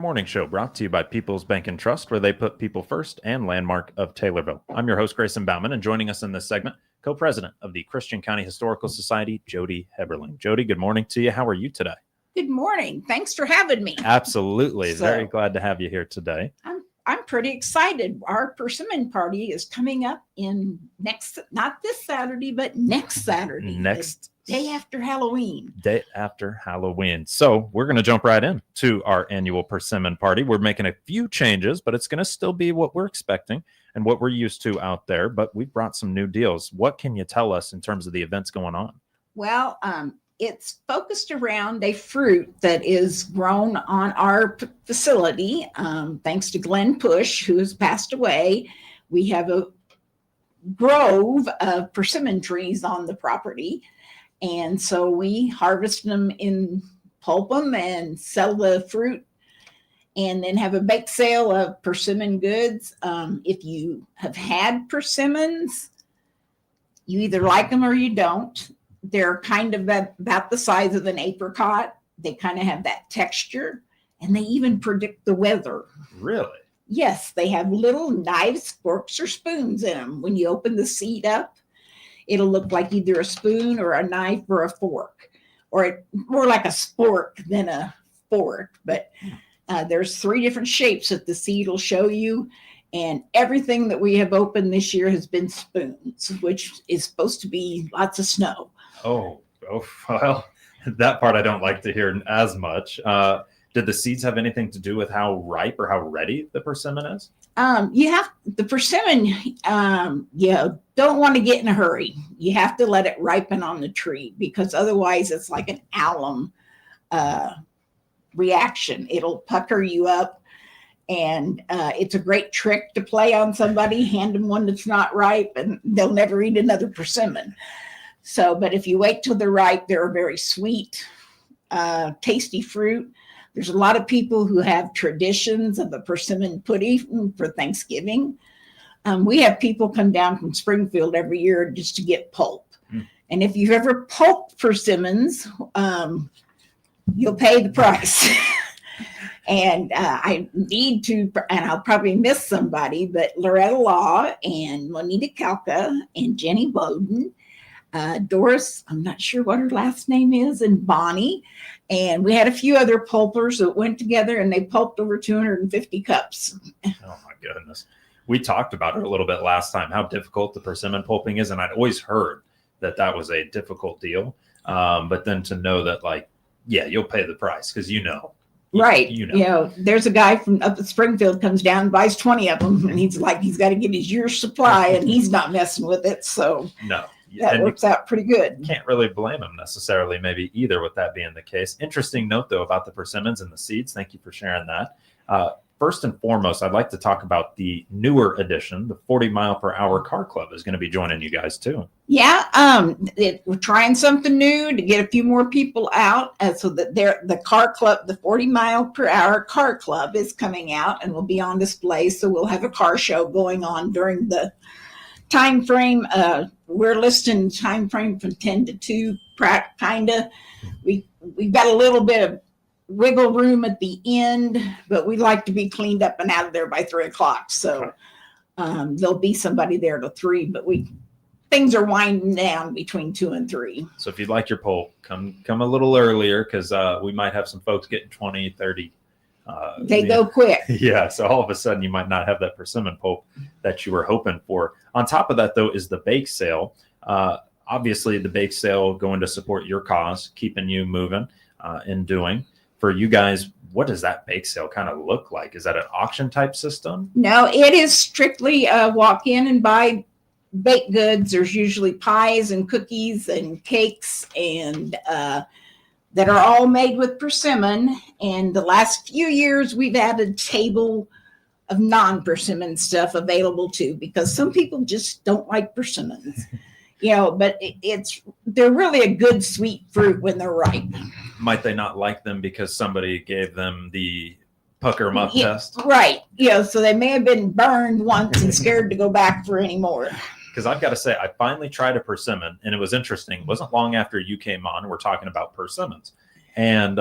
Morning show brought to you by People's Bank and Trust, where they put people first, and Landmark of Taylorville. I'm your host, Grayson Bauman, and joining us in this segment, co-president of the Christian County Historical Society, Jody Heberling. Jody, good morning to you. How are you today? Good morning. Thanks for having me. Absolutely. Very glad to have you here today. I'm pretty excited. Our persimmon party is coming up in not this Saturday, but next Saturday. Day after Halloween. Day after Halloween. So we're going to jump right in to our annual persimmon party. We're making a few changes, but it's going to still be what we're expecting and what we're used to out there. But we've brought some new deals. What can you tell us in terms of the events going on? Well, it's focused around a fruit that is grown on our facility. Thanks to Glenn Push, who has passed away. We have a grove of persimmon trees on the property. And so we harvest them in pulp them and sell the fruit and then have a bake sale of persimmon goods. If you have had persimmons, you either like them or you don't. They're kind of about the size of an apricot. They kind of have that texture, and they even predict the weather. Really? Yes, they have little knives, forks, or spoons in them. When you open the seed up, it'll look like either a spoon or a knife or a fork, or more like a spork than a fork. But there's 3 different shapes that the seed will show you. And everything that we have opened this year has been spoons, which is supposed to be lots of snow. Oh, well, that part I don't like to hear as much. Did the seeds have anything to do with how ripe or how ready the persimmon is? The persimmon, don't want to get in a hurry. You have to let it ripen on the tree, because otherwise it's like an alum reaction. It'll pucker you up, and it's a great trick to play on somebody. Hand them one that's not ripe, and they'll never eat another persimmon. So, but if you wait till they're ripe, they're a very sweet, tasty fruit. There's a lot of people who have traditions of a persimmon pudding for Thanksgiving. We have people come down from Springfield every year just to get pulp. And if you've ever pulped persimmons, you'll pay the price. And I need to, and I'll probably miss somebody, but Loretta Law and Juanita Kalka and Jenny Bowden, Doris, I'm not sure what her last name is, and Bonnie. And we had a few other pulpers that went together, and they pulped over 250 cups. Oh, my goodness. We talked about it a little bit last time, how difficult the persimmon pulping is. And I'd always heard that was a difficult deal. But then to know that, you'll pay the price because Right. There's a guy from up at Springfield comes down and buys 20 of them. And he's got to get his year's supply, and he's not messing with it. So no. That works out pretty good. Can't really blame him necessarily, maybe either, with that being the case. Interesting note, though, about the persimmons and the seeds. Thank you for sharing that. First and foremost, I'd like to talk about the newer edition. The 40-mile-per-hour car club is going to be joining you guys, too. Yeah, we're trying something new to get a few more people out. So that the car club, the 40-mile-per-hour car club is coming out and will be on display. So we'll have a car show going on during the time frame. We're listing time frame from 10 to 2, kind of. We've got a little bit of wiggle room at the end, but we like to be cleaned up and out of there by 3 o'clock. So there'll be somebody there till 3, but things are winding down between 2 and 3. So if you'd like your pulp, come a little earlier, because we might have some folks getting 20, 30. They go quick. Yeah, so all of a sudden you might not have that persimmon pulp that you were hoping for. On top of that, though, is the bake sale. Obviously, the bake sale going to support your cause, keeping you moving and doing. For you guys, what does that bake sale kind of look like? Is that an auction type system? No, it is strictly walk in and buy baked goods. There's usually pies and cookies and cakes and that are all made with persimmon. And the last few years, we've added table of non-persimmon stuff available too, because some people just don't like persimmons. But they're really a good sweet fruit when they're ripe. Might they not like them because somebody gave them the pucker them up test? Right. So they may have been burned once and scared to go back for any more. Because I've got to say, I finally tried a persimmon, and it was interesting. It wasn't long after you came on, we're talking about persimmons. And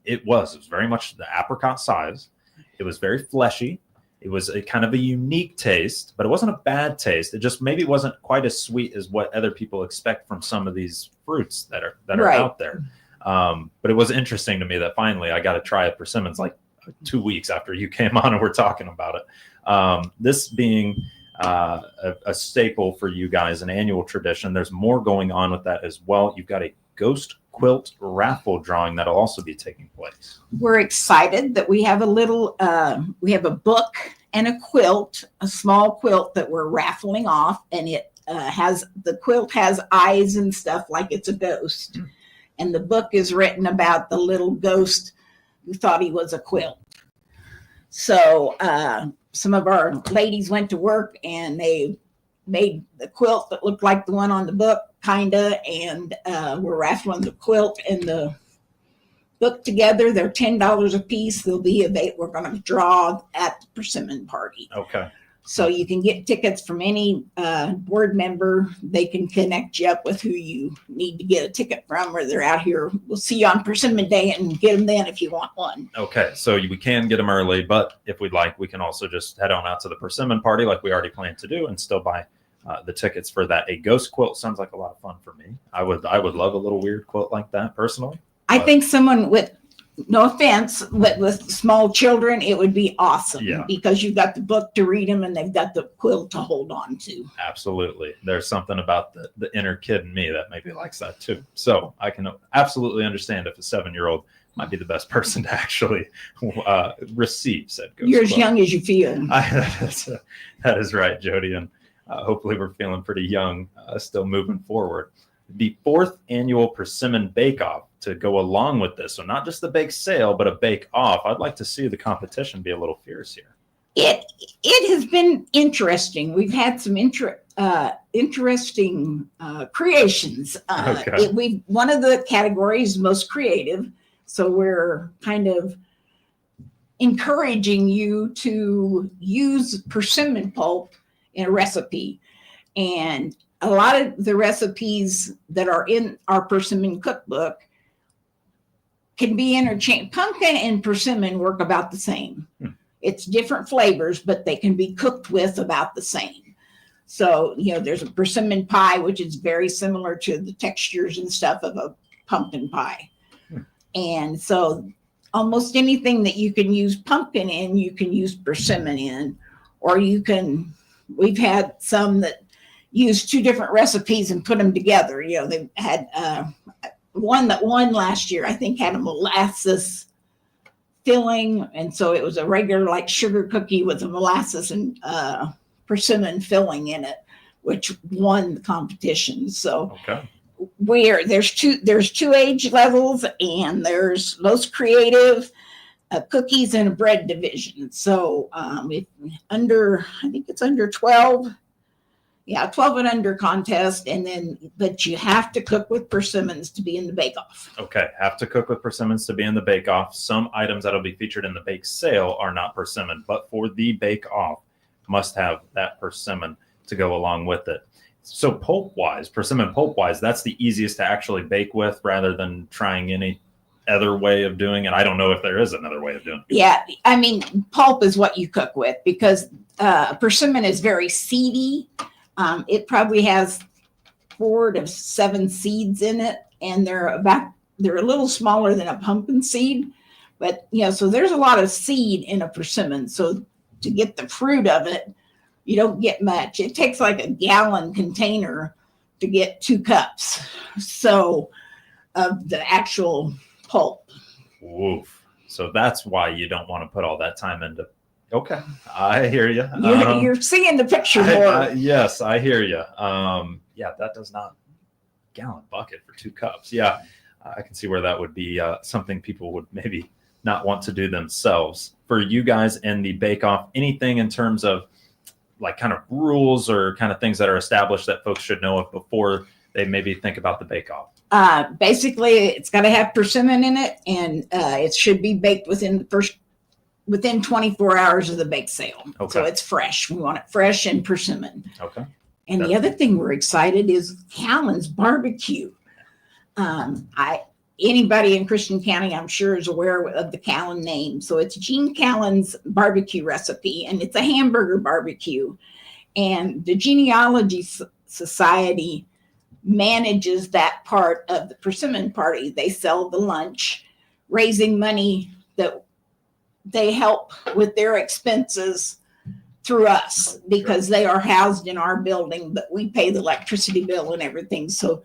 It was very much the apricot size. It was very fleshy. It was a kind of a unique taste, but it wasn't a bad taste. It just maybe wasn't quite as sweet as what other people expect from some of these fruits that are Right. out there. But it was interesting to me that finally I got to try a persimmons like 2 weeks after you came on and we're talking about it. This being a staple for you guys, an annual tradition. There's more going on with that as well. You've got a ghost quilt raffle drawing that'll also be taking place. We're excited that we have we have a book and a quilt, a small quilt that we're raffling off, and it the quilt has eyes and stuff like it's a ghost. And the book is written about the little ghost who thought he was a quilt. So some of our ladies went to work and they made the quilt that looked like the one on the book, kinda, and we're raffling the quilt and the book together. They're $10 a piece. We're going to draw at the persimmon party. Okay. So you can get tickets from any board member. They can connect you up with who you need to get a ticket from, or they're out here. We'll see you on Persimmon Day and get them then if you want one. Okay, so we can get them early, but if we'd like, we can also just head on out to the persimmon party like we already planned to do and still buy the tickets for that. A ghost quilt sounds like a lot of fun for me. I would love a little weird quilt like that personally. I think someone with, no offense, with small children, it would be awesome. Yeah. Because you've got the book to read them and they've got the quilt to hold on to. Absolutely. There's something about the inner kid in me that maybe likes that too. So I can absolutely understand if a 7-year-old might be the best person to actually receive said ghost You're as quilt. young as you feel. That is right, Jody. And hopefully we're feeling pretty young still moving forward. The 4th annual Persimmon Bake Off to go along with this. So not just the bake sale, but a bake off. I'd like to see the competition be a little fierce here. It has been interesting. We've had some interesting creations. Okay. One of the categories most creative. So we're kind of encouraging you to use persimmon pulp in a recipe. And a lot of the recipes that are in our persimmon cookbook can be interchanged. Pumpkin and persimmon work about the same. It's different flavors, but they can be cooked with about the same. So, there's a persimmon pie, which is very similar to the textures and stuff of a pumpkin pie. And so almost anything that you can use pumpkin in, you can use persimmon in, or we've had some that use 2 different recipes and put them together. They had one that won last year, I think, had a molasses filling. And so it was a regular like sugar cookie with a molasses and persimmon filling in it, which won the competition. So okay. There's two age levels, and there's most creative, cookies, and a bread division. So I think it's under 12. Yeah, 12 and under contest, but you have to cook with persimmons to be in the bake-off. Okay, have to cook with persimmons to be in the bake-off. Some items that'll be featured in the bake sale are not persimmon, but for the bake-off, must have that persimmon to go along with it. So pulp-wise, persimmon pulp-wise, that's the easiest to actually bake with rather than trying any other way of doing it. I don't know if there is another way of doing it. Yeah, I mean, pulp is what you cook with because persimmon is very seedy. It probably has 4 to 7 seeds in it, and they're a little smaller than a pumpkin seed, but so there's a lot of seed in a persimmon. So to get the fruit of it, you don't get much. It takes like a gallon container to get 2 cups. So of the actual pulp. Woof. So that's why you don't want to put all that time into. Okay, I hear you. You're seeing the picture more. Yes, I hear you. Yeah, that does not gallon bucket for 2 cups. Yeah, I can see where that would be something people would maybe not want to do themselves. For you guys in the bake-off, anything in terms of like kind of rules or kind of things that are established that folks should know of before they maybe think about the bake-off? Basically, it's got to have persimmon in it, and it should be baked within 24 hours of the bake sale. Okay. So it's fresh. We want it fresh and persimmon. Okay. And the other thing we're excited is Callan's barbecue. anybody in Christian County, I'm sure, is aware of the Callan name. So it's Gene Callan's barbecue recipe, and it's a hamburger barbecue. And the Genealogy Society manages that part of the persimmon party. They sell the lunch, raising money that they help with their expenses through us, because they are housed in our building, but we pay the electricity bill and everything. So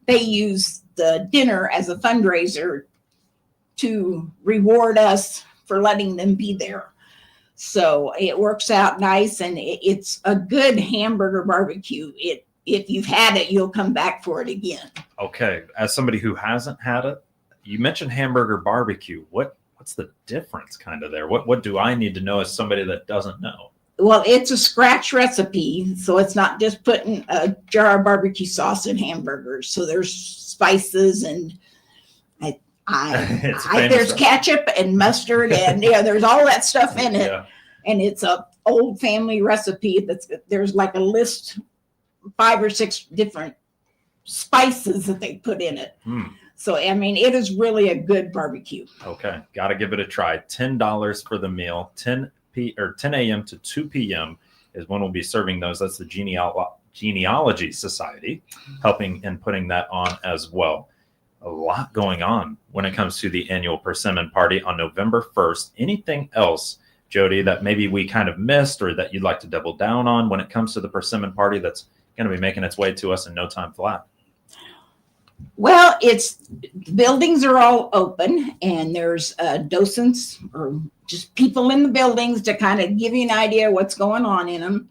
they use the dinner as a fundraiser to reward us for letting them be there. So it works out nice, and it's a good hamburger barbecue. If you've had it, you'll come back for it again. Okay. As somebody who hasn't had it, you mentioned hamburger barbecue. What's the difference kind of there? What do I need to know as somebody that doesn't know? Well, it's a scratch recipe, so it's not just putting a jar of barbecue sauce in hamburgers. So there's spices and there's ketchup and mustard, and there's all that stuff in it. Yeah. And it's a old family recipe there's like a list, 5 or 6 different spices that they put in it. So, I mean, it is really a good barbecue. Okay. Got to give it a try. $10 for the meal. 10 a.m. to 2 p.m. is when we'll be serving those. That's the Genealogy Society helping and putting that on as well. A lot going on when it comes to the annual Persimmon Party on November 1st. Anything else, Jody, that maybe we kind of missed or that you'd like to double down on when it comes to the Persimmon Party that's going to be making its way to us in no time flat? Well, the buildings are all open, and there's docents or just people in the buildings to kind of give you an idea what's going on in them.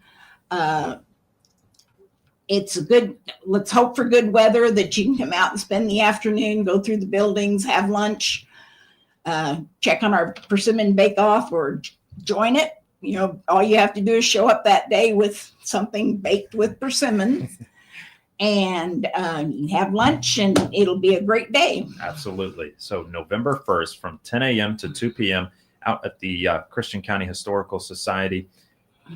Let's hope for good weather that you can come out and spend the afternoon, go through the buildings, have lunch, check on our Persimmon Bake Off or join it. All you have to do is show up that day with something baked with persimmons. And have lunch, and it'll be a great day. Absolutely. So November 1st from 10 a.m. to 2 p.m. out at the Christian County Historical Society.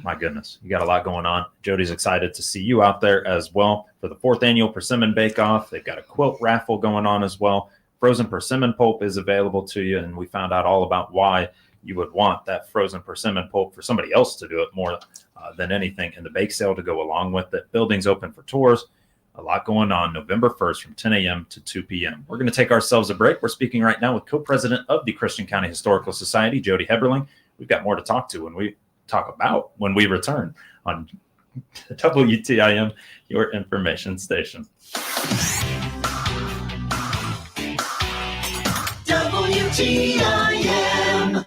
My goodness, you got a lot going on. Jody's excited to see you out there as well for the 4th annual Persimmon Bake Off. They've got a quilt raffle going on as well. Frozen persimmon pulp is available to you, and we found out all about why you would want that frozen persimmon pulp for somebody else to do it more than anything, and the bake sale to go along with it. Building's open for tours. A lot going on November 1st from 10 a.m. to 2 p.m. We're going to take ourselves a break. We're speaking right now with co-president of the Christian County Historical Society, Jody Heberling. We've got more to talk to when we return on WTIM, your information station. WTIM.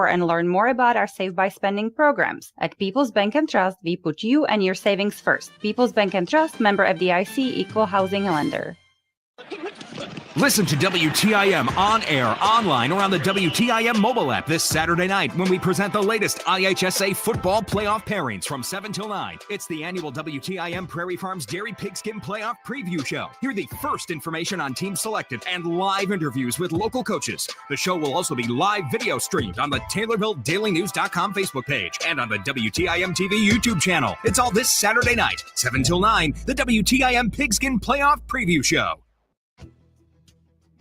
And learn more about our Save by Spending programs. At People's Bank and Trust, we put you and your savings first. People's Bank and Trust, member FDIC, equal housing lender. Listen to WTIM on air, online, or on the WTIM mobile app this Saturday night when we present the latest IHSA football playoff pairings from 7 till 9. It's the annual WTIM Prairie Farms Dairy Pigskin Playoff Preview Show. Hear the first information on teams selected and live interviews with local coaches. The show will also be live video streamed on the TaylorvilleDailyNews.com Facebook page and on the WTIM TV YouTube channel. It's all this Saturday night, 7 till 9, the WTIM Pigskin Playoff Preview Show.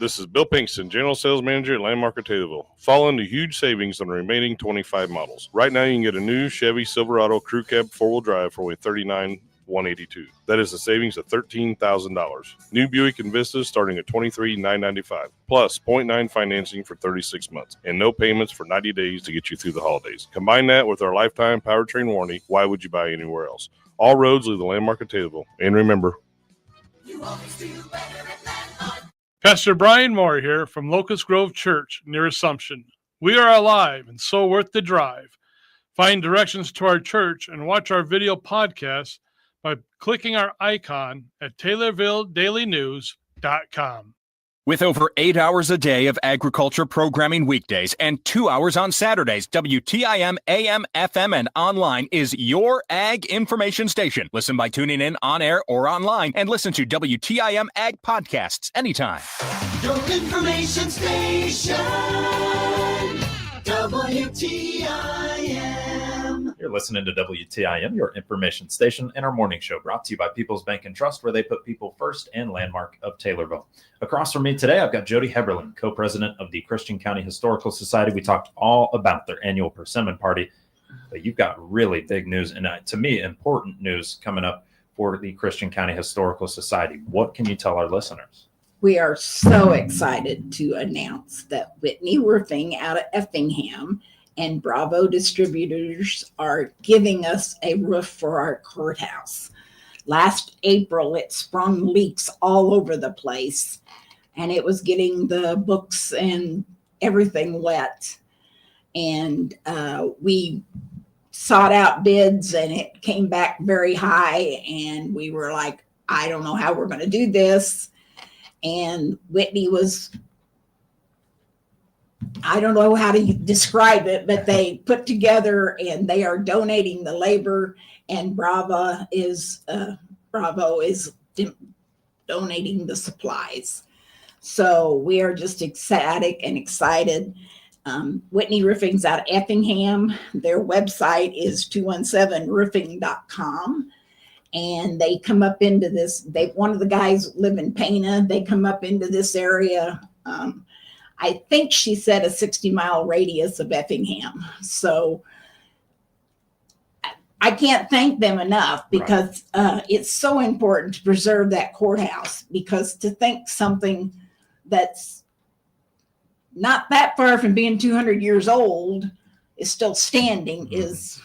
This is Bill Pinkston, General Sales Manager at Landmark of Taylorville. Following the huge savings on the remaining 25 models. Right now, you can get a new Chevy Silverado Crew Cab 4-wheel drive for only $39,182. That is a savings of $13,000. New Buick Envistas starting at $23,995. Plus 0.9 financing for 36 months and no payments for 90 days to get you through the holidays. Combine that with our lifetime powertrain warranty. Why would you buy anywhere else? All roads lead to Landmark of Taylorville. And remember, you always feel better at Landmark. Pastor Brian Moore here from Locust Grove Church near Assumption. We are alive and so worth the drive. Find directions to our church and watch our video podcast by clicking our icon at TaylorvilleDailyNews.com. With over 8 hours a day of agriculture programming weekdays and 2 hours on Saturdays, WTIM AM, FM, and online is your ag information station. Listen by tuning in on air or online and listen to WTIM Ag podcasts anytime. Your information station, WTIM. You're listening to WTIM, your information station, and our morning show brought to you by People's Bank and Trust, where they put people first, and Landmark of Taylorville. Across from me today, I've got Jody Heberlin, co-president of the Christian County Historical Society. We talked all about their annual persimmon party, but you've got really big news and, to me, important news coming up for the Christian County Historical Society. What can you tell our listeners? We are so excited to announce that Whitney Roofing out of Effingham and Bravo Distributors are giving us a roof for our courthouse. Last April, it sprung leaks all over the place, and it was getting the books and everything wet. And we sought out bids, and it came back very high, and we were like, I don't know how we're going to do this. And Whitney was, I don't know how to describe it, but they put together and they are donating the labor, and Bravo is donating the supplies. So we are just ecstatic and excited. Whitney Roofing's out of Effingham. Their website is 217roofing.com. And they come up into this, one of the guys live in Pana. They come up into this area. I think she said a 60-mile radius of Effingham. So I can't thank them enough, because it's so important to preserve that courthouse, because to think something that's not that far from being 200 years old is still standing is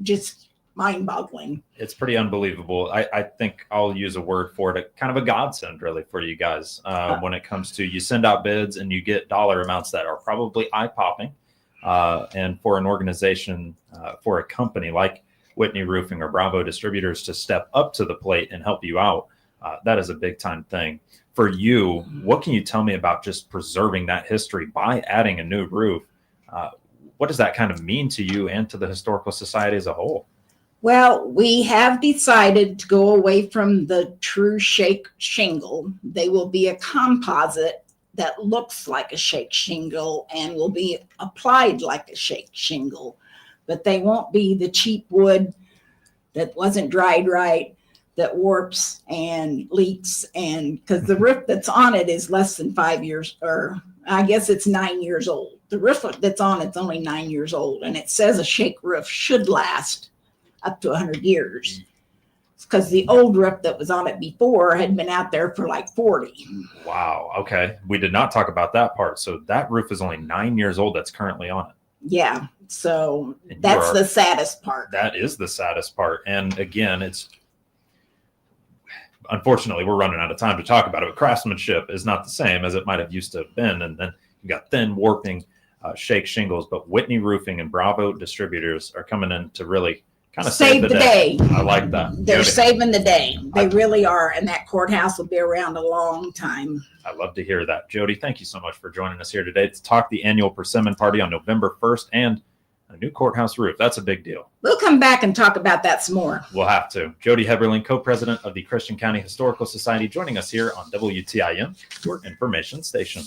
just mind-boggling. It's pretty unbelievable. I think I'll use a word for it, kind of a godsend really for you guys when it comes to, you send out bids and you get dollar amounts that are probably eye-popping, and for an organization, for a company like Whitney Roofing or Bravo Distributors to step up to the plate and help you out, that is a big time thing. For you, what can you tell me about just preserving that history by adding a new roof? What does that kind of mean to you and to the Historical Society as a whole? Well, we have decided to go away from the true shake shingle. They will be a composite that looks like a shake shingle and will be applied like a shake shingle, but they won't be the cheap wood that wasn't dried right, that warps and leaks. And because the roof that's on it is less than 5 years, or I guess it's 9 years old. The roof that's on it's only 9 years old, and it says a shake roof should last up to 100 years, because the old roof that was on it before had been out there for like 40. Wow. Okay. We did not talk about that part. So that roof is only 9 years old that's currently on it. Yeah. So that's the saddest part. That is the saddest part. And again, it's, unfortunately, we're running out of time to talk about it, but craftsmanship is not the same as it might have used to have been. And then you got thin warping, shake shingles, but Whitney Roofing and Bravo Distributors are coming in to really Kind of save the day. I like that. They're Jody, saving the day. They really are. And that courthouse will be around a long time. I love to hear that. Jody, thank you so much for joining us here today to talk the annual Persimmon Party on November 1st and a new courthouse roof. That's a big deal. We'll come back and talk about that some more. We'll have to. Jody Heberling, co-president of the Christian County Historical Society, joining us here on WTIM, your information station.